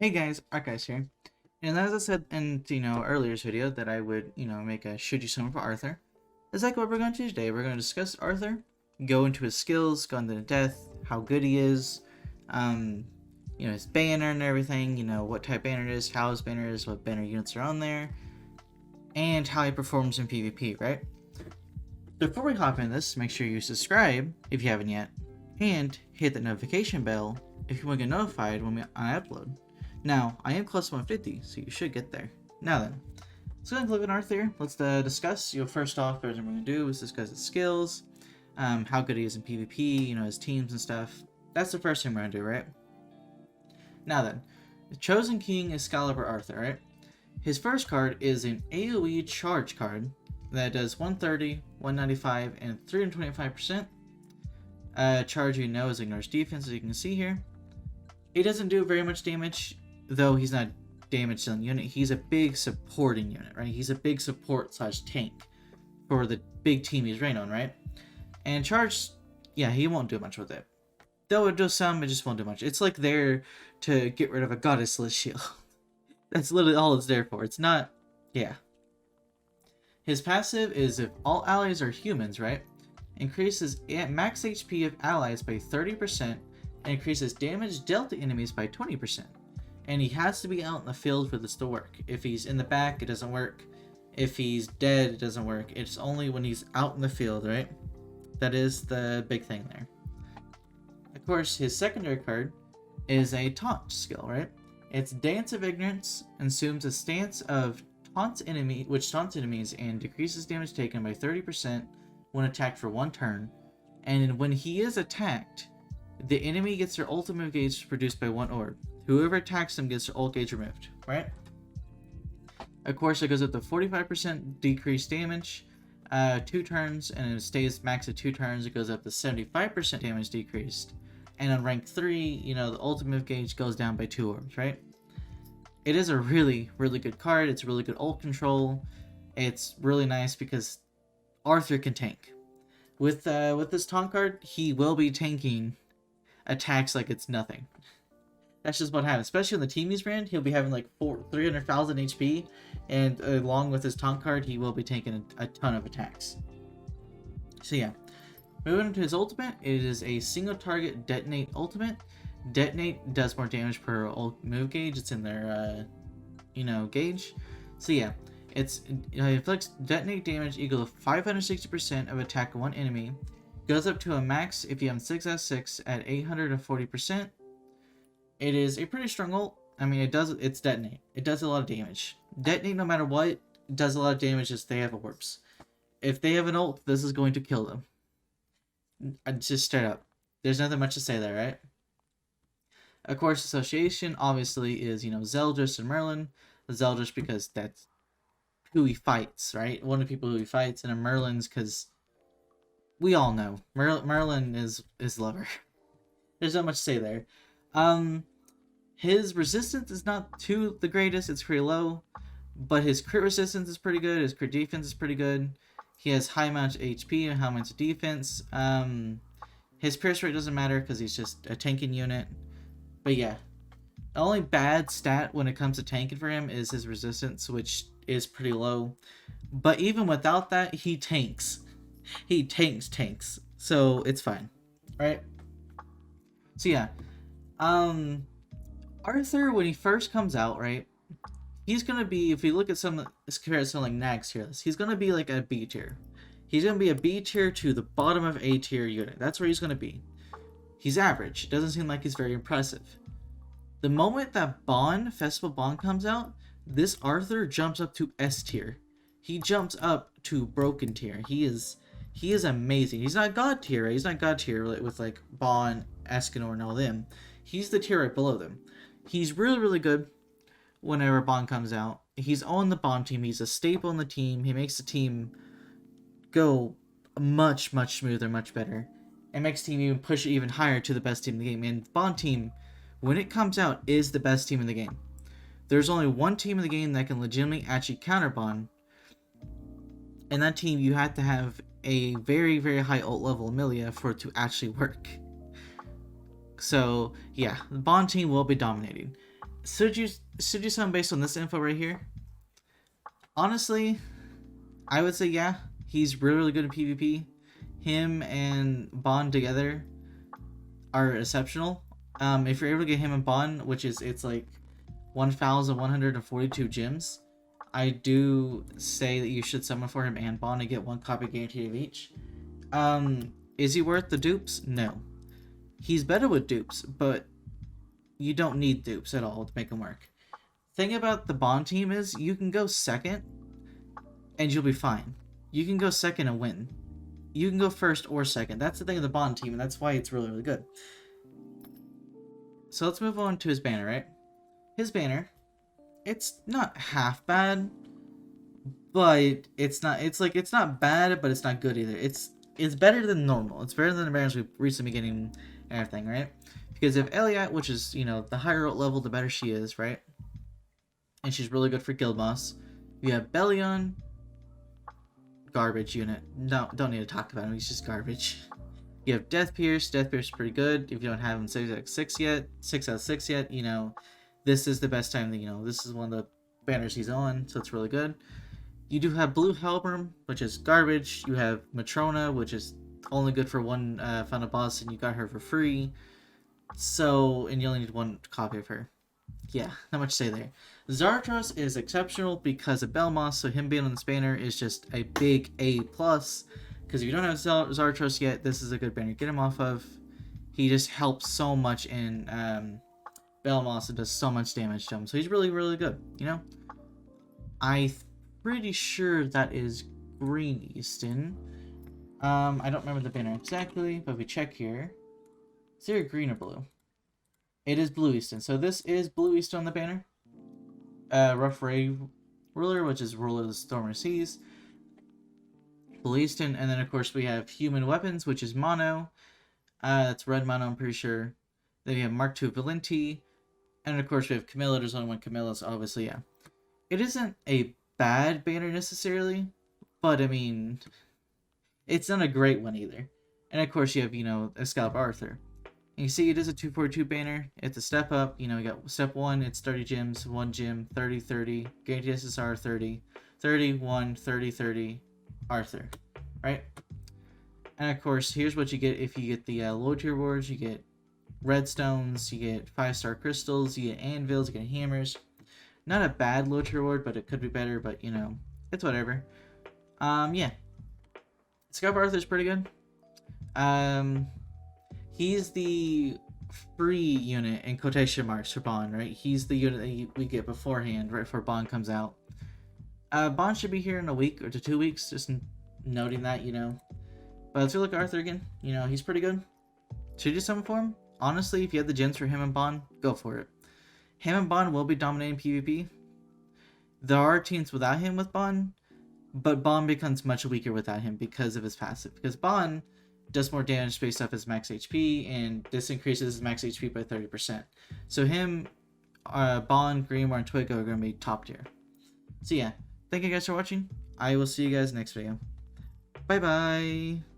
Hey guys, ArkhIce here. And as I said in earlier's video that I would make a should you summon for Arthur. Exactly what we're going to do today. We're going to discuss Arthur, go into his skills, go into death, how good he is, um, his banner and everything. What type banner it is, how his banner is, what banner units are on there, and how he performs in PvP. Right. Before we hop in this, make sure you subscribe if you haven't yet, and hit the notification bell if you want to get notified when I upload. Now, I am close to 150, so you should get there. Now then, let's go ahead and click on Arthur. Let's discuss. First off, what we're going to do is discuss his skills, how good he is in PvP, his teams and stuff. That's the first thing we're going to do, right? Now then, the Chosen King Excalibur Arthur, right? His first card is an AoE charge card that does 130, 195, and 325%. Charge is ignores defense, as you can see here. He doesn't do very much damage, though he's not damage dealing unit. He's a big supporting unit, right? He's a big support / tank for the big team he's running on, right? And charge, yeah, he won't do much with it. Though it does some, it just won't do much. It's like there to get rid of a goddessless shield. That's literally all it's there for. It's not, yeah. His passive is if all allies are humans, right? Increases max HP of allies by 30%, and increases damage dealt to enemies by 20%. And he has to be out in the field for this to work. If he's in the back, it doesn't work. If he's dead, it doesn't work. It's only when he's out in the field, right? That is the big thing there. Of course, his secondary card is a taunt skill, right? It's Dance of Ignorance, assumes a stance of taunts enemies and decreases damage taken by 30% when attacked for one turn. And when he is attacked, the enemy gets their ultimate gauge reduced by 1 orb. Whoever attacks them gets their ult gauge removed, right? Of course, it goes up to 45% decreased damage, 2 turns, and it stays max at 2 turns. It goes up to 75% damage decreased. And on rank 3, the ultimate gauge goes down by 2 orbs, right? It is a really, really good card. It's really good ult control. It's really nice because Arthur can tank. With this taunt card, he will be tanking attacks like it's nothing. That's just what happens. Especially on the team he's ran, he'll be having like 300,000 HP, and along with his taunt card, he will be taking a ton of attacks. So yeah, moving into his ultimate, it is a single target detonate ultimate. Detonate does more damage per move gauge. It's in their gauge. So yeah, it inflicts detonate damage equal to 560% of attack of one enemy. Goes up to a max if you have 6s6 at 840%. It is a pretty strong ult. I mean, it's detonate. It does a lot of damage. Detonate, no matter what, does a lot of damage if they have orbs. If they have an ult, this is going to kill them. Just straight up. There's nothing much to say there, right? Of course, association obviously is, Zeldris and Merlin. Zeldris because that's who he fights, right? One of the people who he fights, and Merlin's because we all know Merlin is his lover. There's not much to say there. His resistance is not too the greatest. It's pretty low, but his crit resistance is pretty good. His crit defense is pretty good. He has high amount of HP and high amount of defense. His pierce rate doesn't matter because he's just a tanking unit. But yeah, the only bad stat when it comes to tanking for him is his resistance, which is pretty low. But even without that, he tanks. He tanks. So it's fine, right? So yeah, Arthur, when he first comes out, right, he's gonna be, if you look at compare to something like Nax here, he's gonna be like a B tier. He's gonna be a B tier to the bottom of A tier unit. That's where he's gonna be. He's average. It doesn't seem like he's very impressive. The moment that Festival Bond comes out, this Arthur jumps up to S tier. He jumps up to broken tier. He is amazing. He's not god tier, right? He's not god tier with like Bond, Escanor, and all them. He's the tier right below them. He's really, really good whenever Bond comes out. He's on the Bond team. He's a staple on the team. He makes the team go much, much smoother, much better. And makes the team even push it even higher to the best team in the game. And Bond team, when it comes out, is the best team in the game. There's only one team in the game that can legitimately actually counter Bond. And that team, you have to have a very, very high ult level Amelia for it to actually work. So, yeah, the Bond team will be dominating. Suji-san, based on this info right here, honestly, I would say yeah, he's really, really good at PvP. Him and Bond together are exceptional. If you're able to get him and Bond, which is it's like 1,142 gems, I do say that you should summon for him and Bond and get one copy guaranteed of each. Is he worth the dupes? No. He's better with dupes, but you don't need dupes at all to make him work. Thing about the Bond team is you can go second and you'll be fine. You can go second and win. You can go first or second. That's the thing of the Bond team, and that's why it's really, really good. So let's move on to his banner, right? His banner, it's not half bad, but it's not bad, but it's not good either. It's better than normal. It's better than the banners we've recently been getting and everything, right? Because if Elliot, which is, you know, the higher level, the better she is, right? And she's really good for guild boss. You have Bellion, garbage unit. No, don't need to talk about him. He's just garbage. You have Death Pierce. Death Pierce is pretty good. If you don't have him 6 out of 6 yet, you know, this is the best time that, you know, this is one of the banners he's on, so it's really good. You do have Blue Helbram, which is garbage. You have Matrona, which is only good for one final boss, and you got her for free. So, and you only need one copy of her. Yeah, not much to say there. Zartros is exceptional because of Belmos, so him being on this banner is just a big A+. Because if you don't have Zartros yet, this is a good banner to get him off of. He just helps so much in Belmos and does so much damage to him. So he's really, really good, you know? I'm pretty sure that is Green Easton. I don't remember the banner exactly, but if we check here, is there green or blue? It is Blue Easton. So this is Blue Easton on the banner. Rough Ray Ruler, which is Ruler of the Stormer Seas. Blue Easton, and then of course we have Human Weapons, which is Mono. That's red Mono, I'm pretty sure. Then we have Mark II Valenti. And of course we have Camilla. There's only one Camilla, so obviously, yeah. It isn't a bad banner necessarily, but I mean, it's not a great one either. And of course you have, you know, Excalibur Arthur. And you see it is a 242 banner. It's a step up. You know, you got step 1, it's 30 gems, 1 gem, 30, 30, guaranteed SSR 30, 31, 30, 30, Arthur, right? And of course, here's what you get if you get the low tier rewards. You get redstones, you get 5-star crystals, you get anvils, you get hammers. Not a bad low tier reward, but it could be better, but you know, it's whatever. Yeah. Excalibur Arthur's pretty good. He's the free unit in quotation marks for Bond, right? He's the unit that we get beforehand, right before Bond comes out. Bond should be here in a week or to 2 weeks, just noting that, you know. But let's look at Arthur again. You know, he's pretty good. Should you summon for him? Honestly, if you have the gems for him and Bond, go for it. Him and Bond will be dominating PvP. There are teams without him with Bond, but Bond becomes much weaker without him because of his passive. Because Bond does more damage based off his max HP, and this increases his max HP by 30%. So him, Bond, Grimoire, and Twiggo are going to be top tier. So yeah, thank you guys for watching. I will see you guys next video. Bye bye!